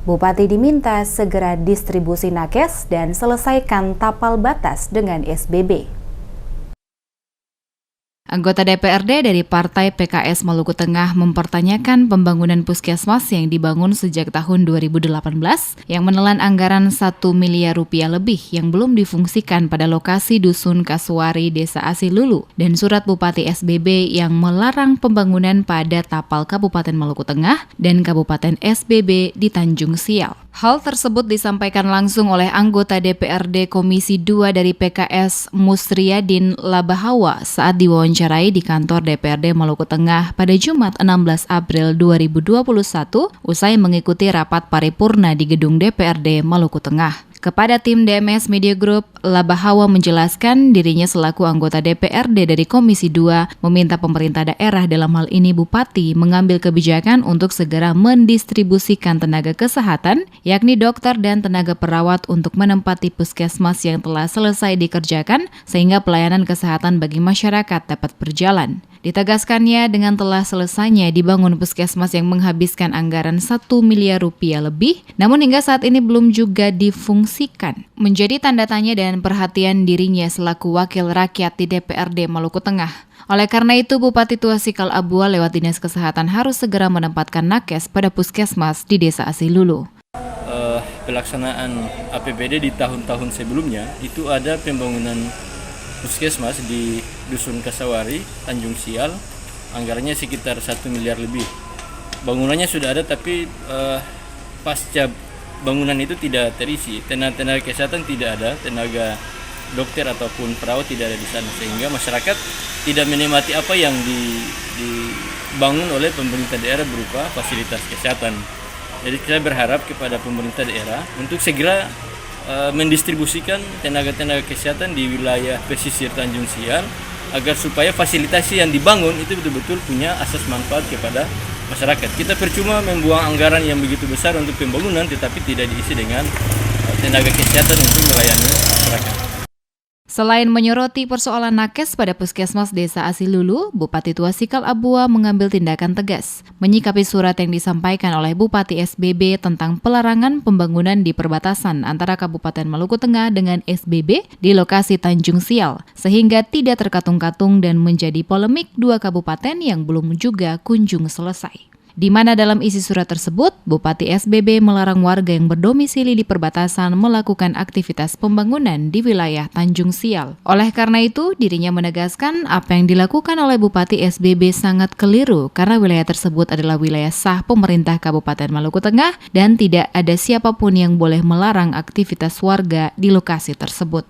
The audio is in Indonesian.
Bupati diminta segera distribusi nakes dan selesaikan tapal batas dengan SBB. Anggota DPRD dari Partai PKS Maluku Tengah mempertanyakan pembangunan puskesmas yang dibangun sejak tahun 2018 yang menelan anggaran 1 miliar rupiah lebih yang belum difungsikan pada lokasi Dusun Kasuari, Desa Asilulu, dan surat Bupati SBB yang melarang pembangunan pada tapal Kabupaten Maluku Tengah dan Kabupaten SBB di Tanjung Sial. Hal tersebut disampaikan langsung oleh anggota DPRD Komisi 2 dari PKS Musriyadin Labahawa saat diwawancarai di kantor DPRD Maluku Tengah pada Jumat 16 April 2021 usai mengikuti rapat paripurna di gedung DPRD Maluku Tengah. Kepada tim DMS Media Group, Labahawa menjelaskan dirinya selaku anggota DPRD dari Komisi 2 meminta pemerintah daerah dalam hal ini Bupati mengambil kebijakan untuk segera mendistribusikan tenaga kesehatan, yakni dokter dan tenaga perawat untuk menempati puskesmas yang telah selesai dikerjakan sehingga pelayanan kesehatan bagi masyarakat dapat berjalan. Ditegaskannya dengan telah selesainya dibangun puskesmas yang menghabiskan anggaran 1 miliar rupiah lebih, namun hingga saat ini belum juga difungsikan. Menjadi tanda tanya dan perhatian dirinya selaku wakil rakyat di DPRD Maluku Tengah. Oleh karena itu, Bupati Tua Sikal Abua lewat Dinas Kesehatan harus segera menempatkan nakes pada puskesmas di Desa Asilulu. Pelaksanaan APBD di tahun-tahun sebelumnya itu ada pembangunan puskesmas di Dusun Kasawari, Tanjung Sial, anggarannya sekitar 1 miliar lebih. Bangunannya sudah ada tapi pasca bangunan itu tidak terisi, tenaga kesehatan tidak ada, tenaga dokter ataupun perawat tidak ada di sana, sehingga masyarakat tidak menikmati apa yang dibangun oleh pemerintah daerah berupa fasilitas kesehatan. Jadi saya berharap kepada pemerintah daerah untuk segera mendistribusikan tenaga-tenaga kesehatan di wilayah pesisir Tanjung Sial agar supaya fasilitasi yang dibangun itu betul-betul punya asas manfaat kepada masyarakat. Kita percuma membuang anggaran yang begitu besar untuk pembangunan tetapi tidak diisi dengan tenaga kesehatan untuk melayani masyarakat. Selain menyoroti persoalan nakes pada puskesmas Desa Asilulu, Bupati Tua Sikal Abua mengambil tindakan tegas, menyikapi surat yang disampaikan oleh Bupati SBB tentang pelarangan pembangunan di perbatasan antara Kabupaten Maluku Tengah dengan SBB di lokasi Tanjung Sial, sehingga tidak terkatung-katung dan menjadi polemik dua kabupaten yang belum juga kunjung selesai. Di mana dalam isi surat tersebut, Bupati SBB melarang warga yang berdomisili di perbatasan melakukan aktivitas pembangunan di wilayah Tanjung Sial. Oleh karena itu, dirinya menegaskan apa yang dilakukan oleh Bupati SBB sangat keliru karena wilayah tersebut adalah wilayah sah pemerintah Kabupaten Maluku Tengah dan tidak ada siapapun yang boleh melarang aktivitas warga di lokasi tersebut.